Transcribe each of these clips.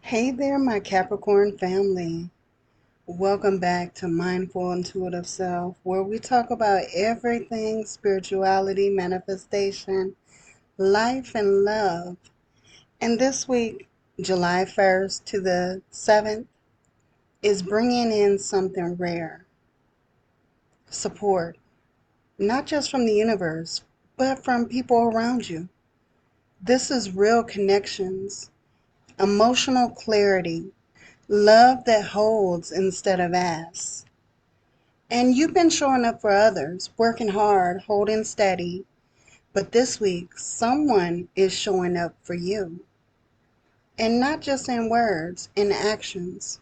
Hey there, my Capricorn family. Welcome back to Mindful Intuitive Self, where we talk about everything spirituality, manifestation, life, and love. And this week, July 1st to the 7th, is bringing in something rare: support, not just from the universe, but from people around you. This is real connections, emotional clarity, love that holds instead of asks. And you've been showing up for others, working hard, holding steady. But this week, someone is showing up for you. And not just in words, in actions.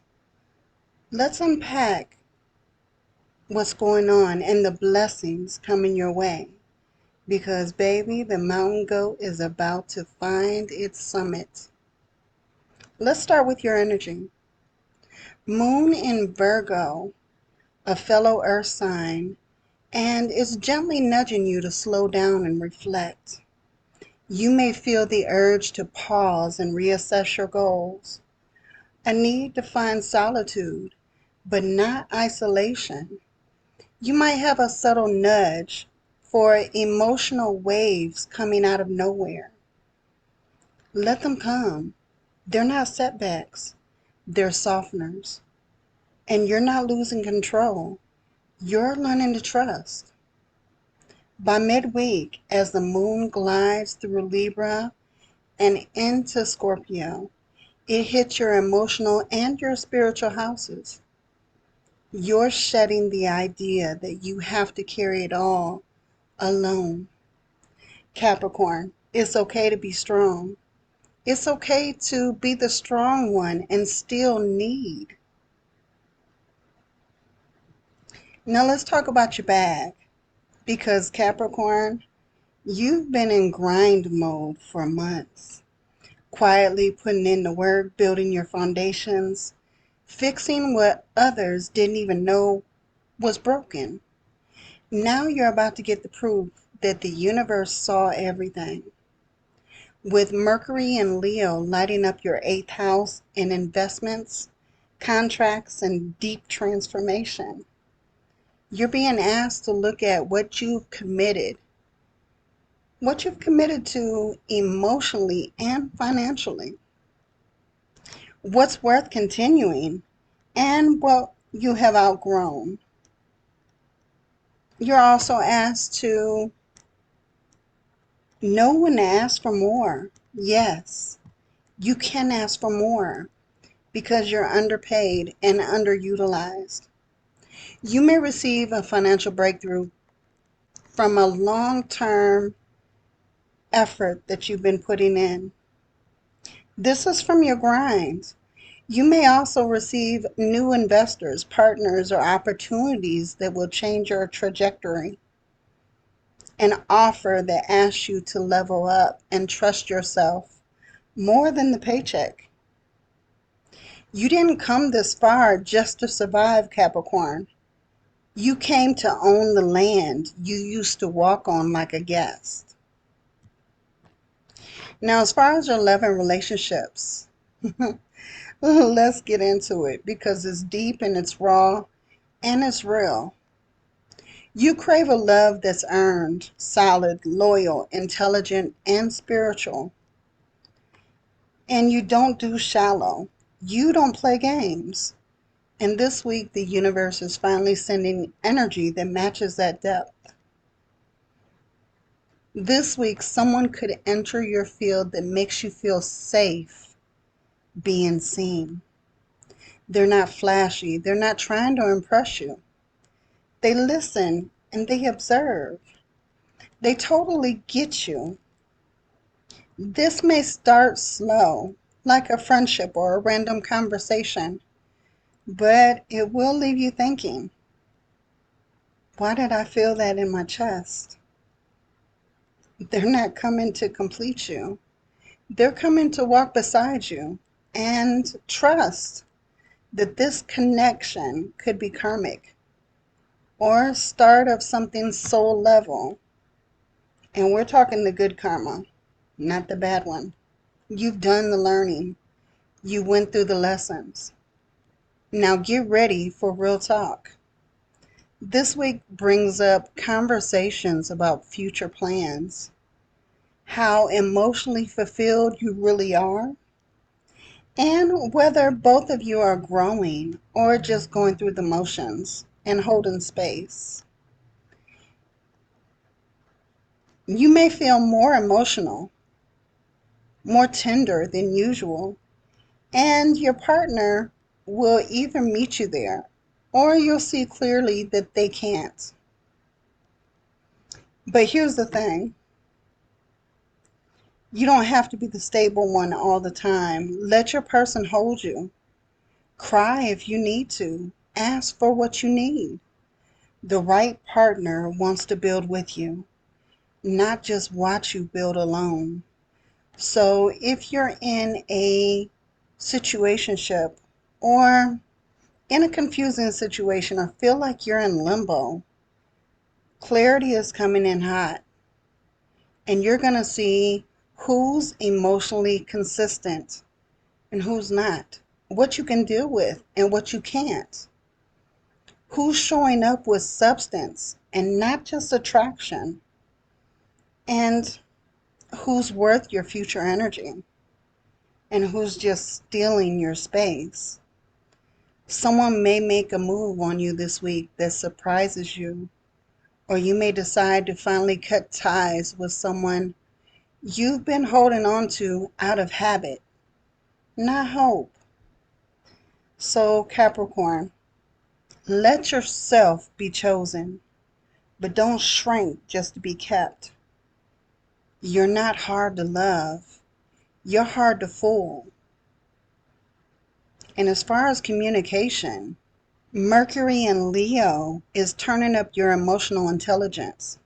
Let's unpack what's going on and the blessings coming your way. Because, baby, the mountain goat is about to find its summit. Let's start with your energy. Moon in Virgo, a fellow earth sign, and is gently nudging you to slow down and reflect. You may feel the urge to pause and reassess your goals, a need to find solitude, but not isolation. You might have a subtle nudge for emotional waves coming out of nowhere. Let them come. They're not setbacks, they're softeners. And you're not losing control. You're learning to trust. By midweek, as the moon glides through Libra and into Scorpio, it hits your emotional and your spiritual houses. You're shedding the idea that you have to carry it all alone. Capricorn, it's okay to be strong. It's okay to be the strong one and still need. Now let's talk about your bag. Because Capricorn, you've been in grind mode for months, quietly putting in the work, building your foundations, fixing what others didn't even know was broken. Now you're about to get the proof that the universe saw everything. With Mercury and Leo lighting up your eighth house in investments, contracts, and deep transformation, you're being asked to look at what you've committed to emotionally and financially, what's worth continuing, and what you have outgrown. You're also asked to know when to ask for more. Yes, you can ask for more because you're underpaid and underutilized. You may receive a financial breakthrough from a long-term effort that you've been putting in. This is from your grind. You may also receive new investors, partners, or opportunities that will change your trajectory. An offer that asks you to level up and trust yourself more than the paycheck. You didn't come this far just to survive, Capricorn. You came to own the land you used to walk on like a guest. Now, as far as your love and relationships, let's get into it because it's deep and it's raw and it's real. You crave a love that's earned, solid, loyal, intelligent, and spiritual. And you don't do shallow. You don't play games. And this week, the universe is finally sending energy that matches that depth. This week, someone could enter your field that makes you feel safe being seen. They're not flashy. They're not trying to impress you. They listen and they observe. They totally get you. This may start slow, like a friendship or a random conversation, but it will leave you thinking, why did I feel that in my chest? They're not coming to complete you. They're coming to walk beside you and trust that this connection could be karmic or start of something soul level. And we're talking the good karma, not the bad one. You've done the learning. You went through the lessons. Now get ready for real talk. This week brings up conversations about future plans, how emotionally fulfilled you really are, and whether both of you are growing or just going through the motions and holding space. You may feel more emotional, more tender than usual, and your partner will either meet you there or you'll see clearly that they can't. But here's the thing, you don't have to be the stable one all the time. Let your person hold you. Cry if you need to. Ask for what you need. The right partner wants to build with you, not just watch you build alone. So if you're in a situationship or in a confusing situation or feel like you're in limbo, clarity is coming in hot. And you're going to see who's emotionally consistent and who's not, what you can deal with and what you can't, who's showing up with substance and not just attraction, and who's worth your future energy and who's just stealing your space. Someone may make a move on you this week that surprises you, or you may decide to finally cut ties with someone you've been holding on to out of habit, not hope. So, Capricorn, let yourself be chosen, but don't shrink just to be kept. You're not hard to love, you're hard to fool. And as far as communication, Mercury in Leo is turning up your emotional intelligence.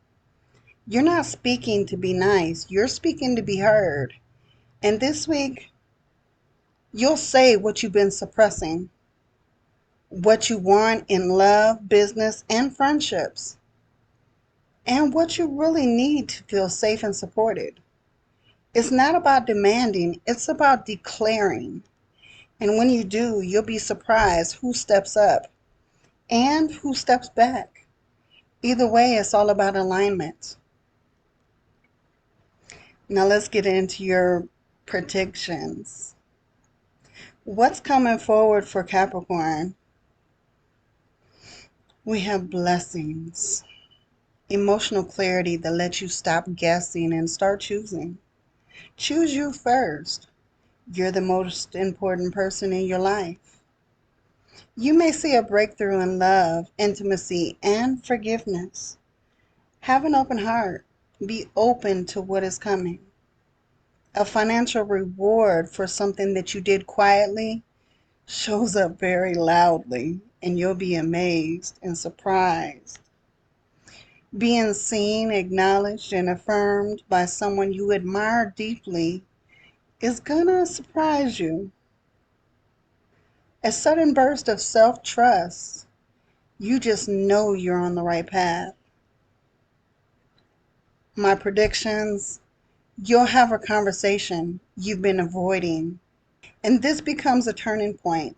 You're not speaking to be nice, you're speaking to be heard. And this week, you'll say what you've been suppressing, what you want in love, business, and friendships, and what you really need to feel safe and supported. It's not about demanding, it's about declaring. And when you do, you'll be surprised who steps up and who steps back. Either way, it's all about alignment. Now let's get into your predictions. What's coming forward for Capricorn? We have blessings, emotional clarity that lets you stop guessing and start choosing. Choose you first. You're the most important person in your life. You may see a breakthrough in love, intimacy, and forgiveness. Have an open heart. Be open to what is coming. A financial reward for something that you did quietly shows up very loudly, and you'll be amazed and surprised. Being seen, acknowledged, and affirmed by someone you admire deeply is gonna surprise you. A sudden burst of self-trust. You just know you're on the right path. My predictions, you'll have a conversation you've been avoiding, and this becomes a turning point.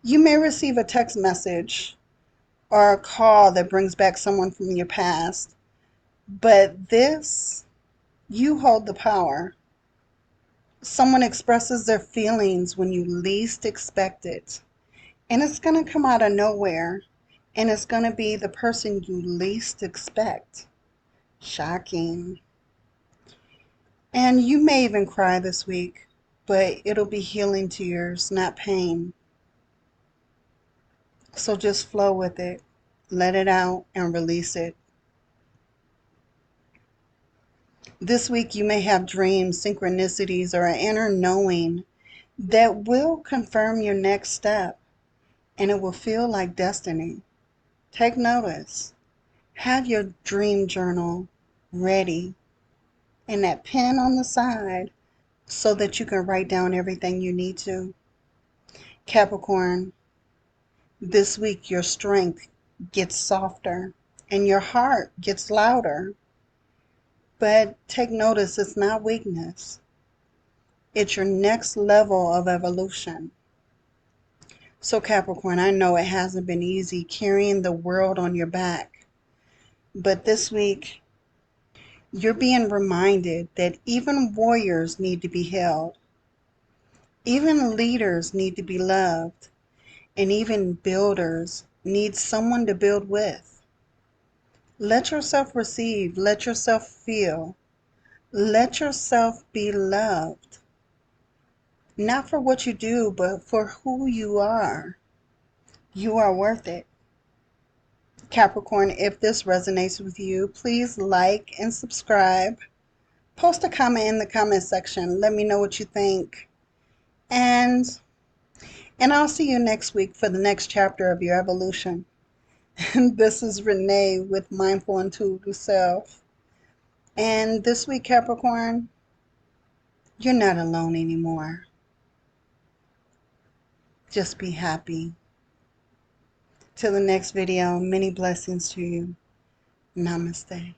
You may receive a text message or a call that brings back someone from your past, but this, you hold the power. Someone expresses their feelings when you least expect it, and it's going to come out of nowhere, and it's going to be the person you least expect. Shocking. And you may even cry this week, but it'll be healing tears, not pain. So just flow with it, let it out, and release it. This week you may have dreams, synchronicities, or an inner knowing that will confirm your next step, and it will feel like destiny. Take notice. Have your dream journal ready and that pen on the side so that you can write down everything you need to. Capricorn, this week your strength gets softer and your heart gets louder. But take notice, it's not weakness. It's your next level of evolution. So Capricorn, I know it hasn't been easy carrying the world on your back, but this week you're being reminded that even warriors need to be held, even leaders need to be loved, and even builders need someone to build with. Let yourself receive, let yourself feel, let yourself be loved. Not for what you do, but for who you are. You are worth it. Capricorn, if this resonates with you, please like and subscribe. Post a comment in the comment section. Let me know what you think. And I'll see you next week for the next chapter of your evolution. This is Renee with Mindful Intuitive Self. And this week, Capricorn, you're not alone anymore. Just be happy. Till the next video, many blessings to you. Namaste.